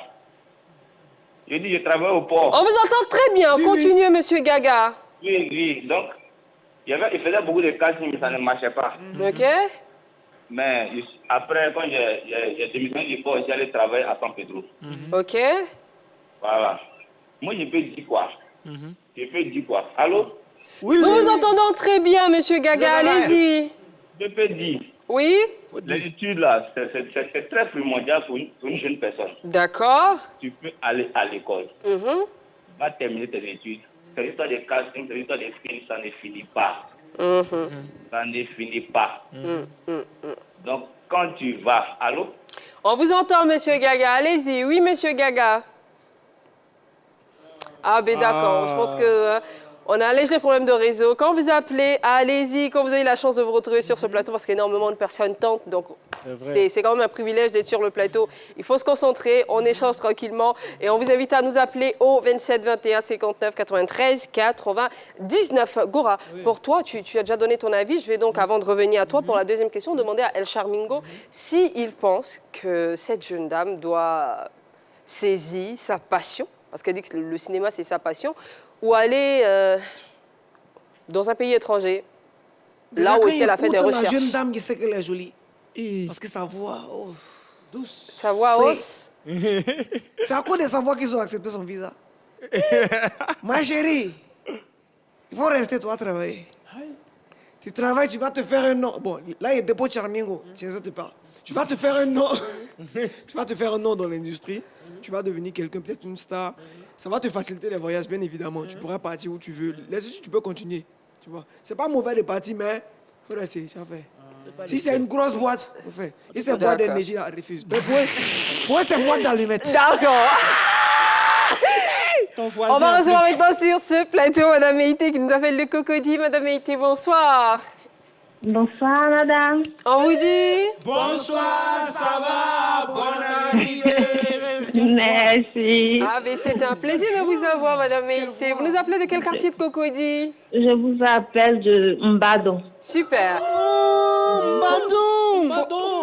Je dis, je travaille au port. On vous entend très bien. Continuez, Monsieur Gaga. Oui. Donc, je faisais beaucoup de castings, mais ça ne marchait pas. OK. Mais après, quand j'ai démissionné du port, j'allais travailler à San Pedro. OK. Voilà. Moi, je peux dire quoi? Allô? Oui. Nous vous entendons très bien, Monsieur Gaga. Allez-y. Je peux dire. Oui? Les études, là, c'est très primordial pour une jeune personne. D'accord. Tu peux aller à l'école. Va terminer tes études. C'est l'histoire des castings, c'est l'histoire des films, ça ne finit pas. Ça ne finit pas. Donc, quand tu vas... Allô? On vous entend, Monsieur Gaga. Allez-y. Oui, Monsieur Gaga. Ah, ben d'accord. Je pense que... on a un léger problème de réseau. Quand vous appelez, allez-y, quand vous avez la chance de vous retrouver sur ce plateau, parce qu'énormément de personnes tentent, donc c'est quand même un privilège d'être sur le plateau. Il faut se concentrer, on échange tranquillement, et on vous invite à nous appeler au 27 21 59 93 99. Gora, pour toi, tu as déjà donné ton avis. Je vais donc, avant de revenir à toi, pour la deuxième question, demander à El Charmingo s'il pense que cette jeune dame doit saisir sa passion, parce qu'elle dit que le cinéma, c'est sa passion, ou aller dans un pays étranger, là où elle a fait des recherches. La jeune dame qui sait qu'elle est jolie, parce que sa voix douce. Sa voix hausse. C'est à cause de sa voix qu'ils ont accepté son visa. Ma chérie, il faut rester toi travailler. Tu travailles, tu vas te faire un nom. Bon, là, il y a Dépôt Charmingo, je sais te parle. Tu vas te faire un nom. Tu vas te faire un nom dans l'industrie. Tu vas devenir quelqu'un, peut-être une star. Ça va te faciliter les voyages, bien évidemment. Tu pourras partir où tu veux. Les études, tu peux continuer. Tu vois. C'est pas mauvais de partir, mais il faut rester, ça fait. Si c'est une grosse boîte, on fait. Si c'est une boîte d'énergie, là, on refuse. Mais pour c'est boîte d'allumettes. D'accord. On va recevoir maintenant sur ce plateau Madame Meïté qui nous appelle le Cocody. Madame Meïté, bonsoir. Bonsoir, madame. On vous dit bonsoir, ça va, bonne arrivée. Merci. Ah, mais c'est un plaisir de vous avoir, Madame Meïté. Vous nous appelez de quel quartier de Cocody? Je vous appelle de Mbadon. Super.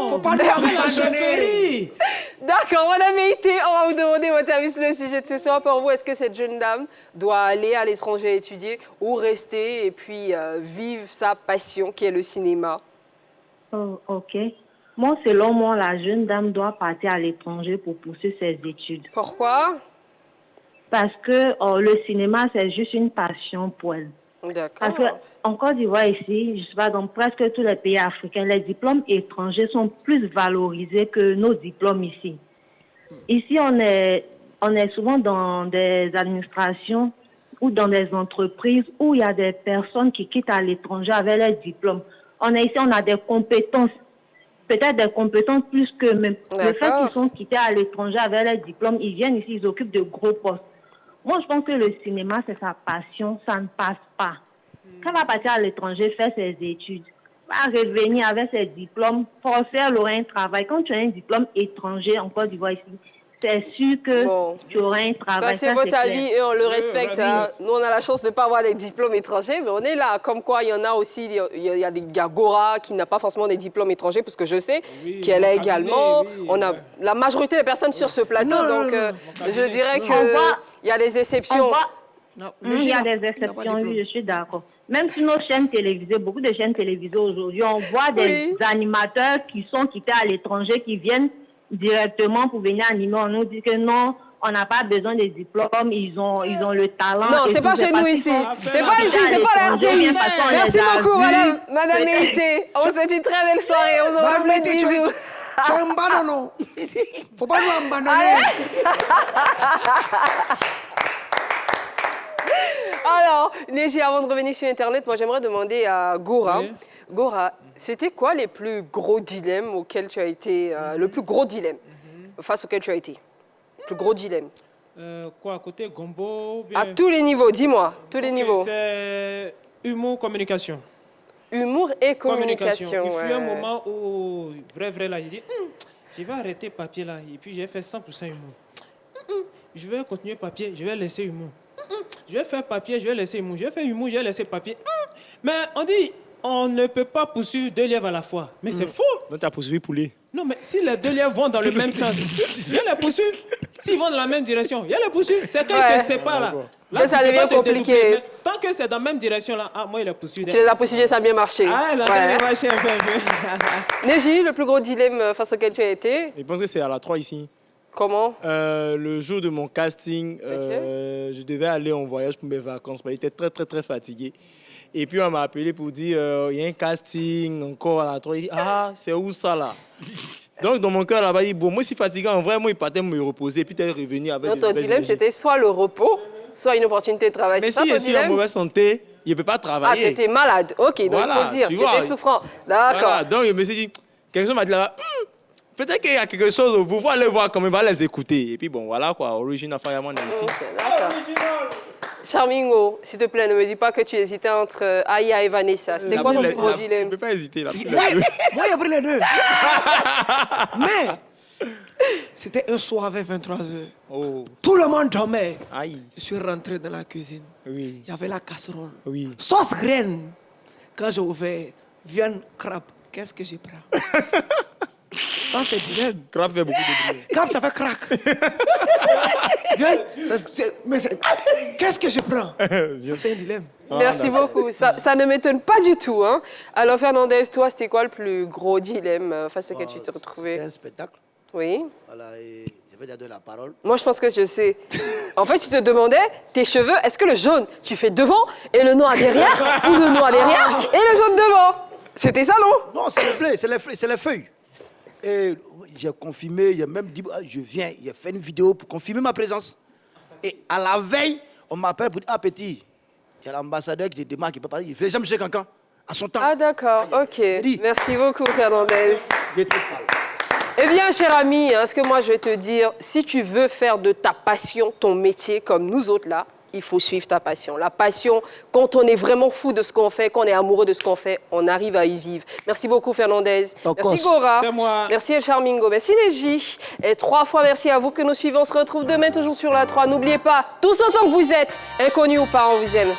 Faut pas dire abandonner. D'accord, Madame Meïté, on va vous demander votre service. Le sujet de ce soir pour vous, est-ce que cette jeune dame doit aller à l'étranger étudier ou rester et puis vivre sa passion qui est le cinéma? Oh, ok. Moi, selon moi, la jeune dame doit partir à l'étranger pour poursuivre ses études. Pourquoi? Parce que le cinéma, c'est juste une passion pour elle. D'accord. Parce qu'en Côte d'Ivoire, ici, je sais pas, dans presque tous les pays africains, les diplômes étrangers sont plus valorisés que nos diplômes ici. Ici, on est souvent dans des administrations ou dans des entreprises où il y a des personnes qui quittent à l'étranger avec leurs diplômes. On a des compétences, peut-être des compétences plus que même. Le fait qu'ils sont quittés à l'étranger avec leurs diplômes, ils viennent ici, ils occupent de gros postes. Moi, je pense que le cinéma, c'est sa passion, ça ne passe pas. Quand elle va partir à l'étranger, faire ses études, va revenir avec ses diplômes, forcer, elle aura un travail. Quand tu as un diplôme étranger en Côte d'Ivoire ici, c'est sûr que tu auras un travail. Ça, c'est votre avis et on le respecte. Hein. Nous, on a la chance de ne pas avoir des diplômes étrangers, mais on est là. Comme quoi, il y en a aussi, il y a des Gora qui n'a pas forcément des diplômes étrangers, parce que je sais qu'elle a également. On a la majorité des personnes sur ce plateau, je dirais qu'il y a des exceptions. Il y a des exceptions, oui, je suis d'accord. Même sur nos chaînes télévisées, beaucoup de chaînes télévisées aujourd'hui, on voit des animateurs qui sont quittés à l'étranger, qui viennent directement pour venir animer. On nous dit que non, on n'a pas besoin des diplômes, ils ont le talent. Non, c'est pas chez nous ici. C'est pas ici, c'est pas la RTI. Merci beaucoup, Madame Meïté. On vous souhaite une très belle soirée. On vous envoie plein de bisous. Tu es un ballon, non? Faut pas nous abandonner. Alors, Néji, avant de revenir sur Internet, moi j'aimerais demander à Gora. Oui. Gora, c'était quoi les plus gros dilemmes auxquels tu as été, le plus gros dilemme face auquel tu as été? Le plus gros dilemme? Quoi, côté Gombo bien... À tous les niveaux, dis-moi, tous les niveaux. C'est humour, communication. Humour et communication. Il fut un moment où, vrai, là, j'ai dit, je vais arrêter papier là, et puis j'ai fait 100% humour. Je vais continuer papier, je vais laisser humour. Je vais faire papier, je vais laisser humour. Je vais faire humour, je vais laisser papier. Mais on dit, on ne peut pas poursuivre 2 lièvres à la fois. Mais c'est faux. Donc tu as poursuivi poulet. Non, mais si les 2 lièvres vont dans le même sens, il y a les poursuivre. S'ils vont dans la même direction, il y a les poursuivre. C'est quand ils se séparent là. Là, ça devient compliqué. Tant que c'est dans la même direction là, moi il a poursuivi. Tu les as poursuivis, ça a bien marché. Ah, ça a bien marché un peu. Néji, le plus gros dilemme face auquel tu as été? Je pense que c'est à la 3 ici. Comment? Le jour de mon casting, je devais aller en voyage pour mes vacances. J'étais très fatigué. Et puis on m'a appelé pour dire il y a un casting encore à la 3. Il dit, c'est où ça là? Donc dans mon cœur là-bas, il dit, bon, moi je suis fatigué en vrai, moi il partait me reposer et puis tu es revenu avec. Donc ton dilemme c'était soit le repos, soit une opportunité de travail. Mais si je suis en mauvaise santé, je ne peux pas travailler. Ah, tu étais malade, ok, donc il faut le dire, tu étais souffrant. D'accord. Voilà. Donc je me suis dit, quelque chose m'a dit là-bas. Peut-être qu'il y a quelque chose au pouvoir, aller voir comment il va les écouter. Et puis bon, voilà quoi, Original Fireman est ici. D'accord. Charmingo, s'il te plaît, ne me dis pas que tu hésitais entre Aya et Vanessa. C'était quoi ton plus gros dilemme? Je ne peux pas hésiter là. Moi, j'ai pris les deux. Mais c'était un soir avec 23h. Tout le monde dormait. Je suis rentré dans la cuisine. Il y avait la casserole. Sauce graine. Quand j'ai ouvert, viande crabe. Qu'est-ce que je prends? Ça, c'est dilemme. Crabe fait beaucoup de bruit. Crabe, ça fait crack. Mais qu'est-ce que je prends? C'est un dilemme. Merci beaucoup. Ça ne m'étonne pas du tout. Hein. Alors, Fernandez, toi, c'était quoi le plus gros dilemme face auquel tu t'es retrouvé? C'était un spectacle. Oui. Voilà, et je vais te donner la parole. Moi, je pense que je sais. En fait, tu te demandais, tes cheveux, est-ce que le jaune, tu fais devant et le noir derrière ou le noir derrière et le jaune devant? C'était ça, non? Non, c'est le blé, c'est les feuilles. Et j'ai confirmé, j'ai même dit, je viens, j'ai fait une vidéo pour confirmer ma présence. Et à la veille, on m'appelle pour dire, petit, il y a l'ambassadeur qui te demande qu'il peut parler. Il fait jamais chez quelqu'un, à son temps. Ah d'accord, ok. Merci beaucoup, Fernandez. Eh bien, cher ami, ce que moi je vais te dire, si tu veux faire de ta passion ton métier, comme nous autres là, il faut suivre ta passion. La passion, quand on est vraiment fou de ce qu'on fait, quand on est amoureux de ce qu'on fait, on arrive à y vivre. Merci beaucoup, Fernandez. Merci, Gora. C'est moi. Merci, El Charmingo. Merci, Neji. Et 3 fois merci à vous que nous suivons. On se retrouve demain, toujours sur la 3. N'oubliez pas, tous autant que vous êtes, inconnus ou pas, on vous aime.